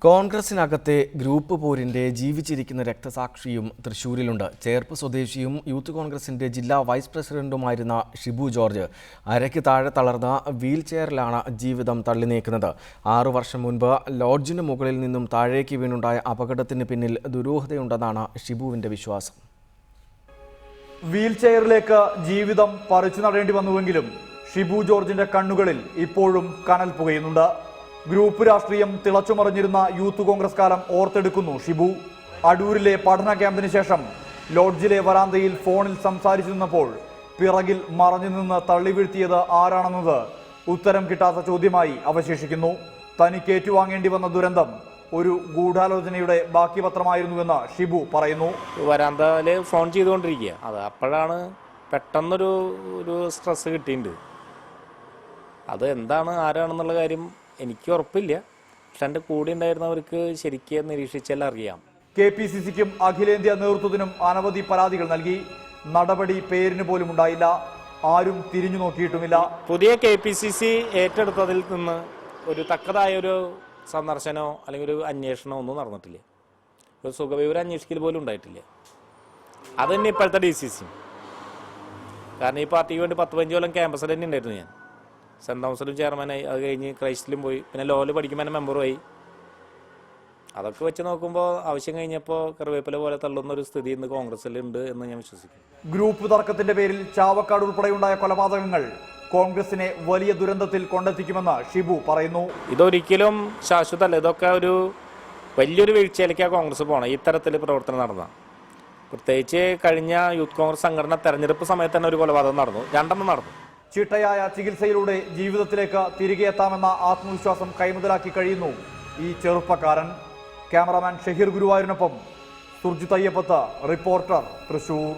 കോൺഗ്രസിനകത്തെ group പോരിന്റെ ജീവിച്ചിരിക്കുന്ന രക്തസാക്ഷിയും തൃശൂരിലുണ്ട്. ചേർപ്പ് സ്വദേശിയും youth കോൺഗ്രസിന്റെ ജില്ലാ വൈസ് പ്രസിഡന്റുമായിരുന്ന ഷിബു ജോർജ് അരയ്ക്ക് താഴെ തളർന്ന വീൽ ചെയറിലാണ് ജീവിതം തള്ളി നീക്കുന്നത്. 6 വർഷം മുൻപ് ലോഡ്ജിന് മുകളിൽ നിന്നും താഴേക്ക് വീണുണ്ടായ അപകടത്തിന് പിന്നിൽ ദുരൂഹതയുണ്ടെന്നാണ് ഷിബുവിന്റെ വിശ്വാസം. വീൽ ചെയറിലേക്ക് ജീവിതം പറിച്ചു നടേണ്ടി വന്നുവെങ്കിലും ഷിബു ജോർജിന്റെ കണ്ണുകളിൽ ഇപ്പോഴും കനൽ പുകയുന്നുണ്ട്. ഗ്രൂപ്പ് രാഷ്ട്രീയം തിളച്ചുമറിഞ്ഞിരുന്ന യൂത്ത് കോൺഗ്രസ് കാലം ഓർത്തെടുക്കുന്നു ഷിബു. അടൂരിലെ പഠന ക്യാമ്പിന് ശേഷം ലോഡ്ജിലെ വരാന്തയിൽ ഫോണിൽ സംസാരിച്ചു നിന്നപ്പോൾ പിറകിൽ മറഞ്ഞു നിന്ന് തള്ളി വീഴ്ത്തിയത് ആരാണെന്നത് ഉത്തരം കിട്ടാത്ത ചോദ്യമായി അവശേഷിക്കുന്നു. തനിക്ക് ഏറ്റുവാങ്ങേണ്ടി വന്ന ദുരന്തം ഒരു ഗൂഢാലോചനയുടെ ബാക്കി പത്രമായിരുന്നുവെന്ന് ഷിബു പറയുന്നു. വരാന്തയില് ഫോൺ ചെയ്തുകൊണ്ടിരിക്കുക, അത് അപ്പോഴാണ് പെട്ടെന്നൊരു സ്ട്രെസ് കിട്ടിയിട്ടുണ്ട്. അത് എന്താണ് ആരാണെന്നുള്ള കാര്യം എനിക്ക് ഉറപ്പില്ല, പക്ഷെ എൻ്റെ കൂടെ ഉണ്ടായിരുന്നവർക്ക് ശരിക്കും നിരീക്ഷിച്ചാൽ അറിയാം. KPCCക്കും അഖിലേന്ത്യാ നേതൃത്വത്തിനും അനവധി പരാതികൾ നൽകി. നടപടി പേരിന് പോലും ഉണ്ടായില്ല. ആരും തിരിഞ്ഞു നോക്കിയിട്ടുമില്ല. പുതിയ KPCC ഏറ്റെടുത്തതിൽ നിന്ന് ഒരു തക്കതായ ഒരു സന്ദർശനമോ അല്ലെങ്കിൽ ഒരു അന്വേഷണമോ ഒന്നും നടന്നിട്ടില്ല. ഒരു സുഖവിവരം അന്വേഷിക്കൽ പോലും ഉണ്ടായിട്ടില്ല. അത് തന്നെ ഇപ്പോഴത്തെ DCC. കാരണം ഈ പാർട്ടിക്ക് വേണ്ടി 10-15 കൊല്ലം ക്യാമ്പസിൽ തന്നെ ഉണ്ടായിരുന്നു ഞാൻ. സെൻറ് തോമസിലും ചെയർമാനായി, അത് കഴിഞ്ഞ് ക്രൈസ്റ്റിലും പോയി, പിന്നെ ലോയിൽ പഠിക്കുമ്പോൾ മെമ്പറുമായി. അതൊക്കെ വെച്ച് നോക്കുമ്പോൾ ആവശ്യം കഴിഞ്ഞപ്പോൾ കറിവേപ്പില പോലെ തള്ളുന്ന ഒരു സ്ഥിതി ഇന്ന് കോൺഗ്രസിലുണ്ട് എന്ന് ഞാൻ വിശ്വസിക്കുന്നു. ഗ്രൂപ്പ് തർക്കത്തിന്റെ പേരിൽ ചാവക്കാട് ഉൾപ്പെടെയുണ്ടായ കൊലപാതകങ്ങൾ കോൺഗ്രസിനെ വലിയ ദുരന്തത്തിൽ കൊണ്ടെത്തിക്കുമെന്ന് ഷിബു പറയുന്നു. ഇതൊരിക്കലും ശാശ്വതമല്ല. ഇതൊക്കെ ഒരു വലിയൊരു വീഴ്ചയിലേക്കാണ് കോൺഗ്രസ് പോകണം ഇത്തരത്തിൽ പ്രവർത്തനം നടന്ന. പ്രത്യേകിച്ച് കഴിഞ്ഞ യൂത്ത് കോൺഗ്രസ് സംഘടന തെരഞ്ഞെടുപ്പ് സമയത്ത് തന്നെ ഒരു കൊലപാതകം നടന്നു, 2 നടന്നു. ചിട്ടയായ ചികിത്സയിലൂടെ ജീവിതത്തിലേക്ക് തിരികെ എത്താമെന്ന ആത്മവിശ്വാസം കൈമുതലാക്കി കഴിയുന്നു ഈ ചെറുപ്പക്കാരൻ. ക്യാമറാമാൻ ഷഹീർ ഗുരുവായൂരിനൊപ്പം സുർജിത് അയ്യപ്പത്ത്, റിപ്പോർട്ടർ, തൃശൂർ.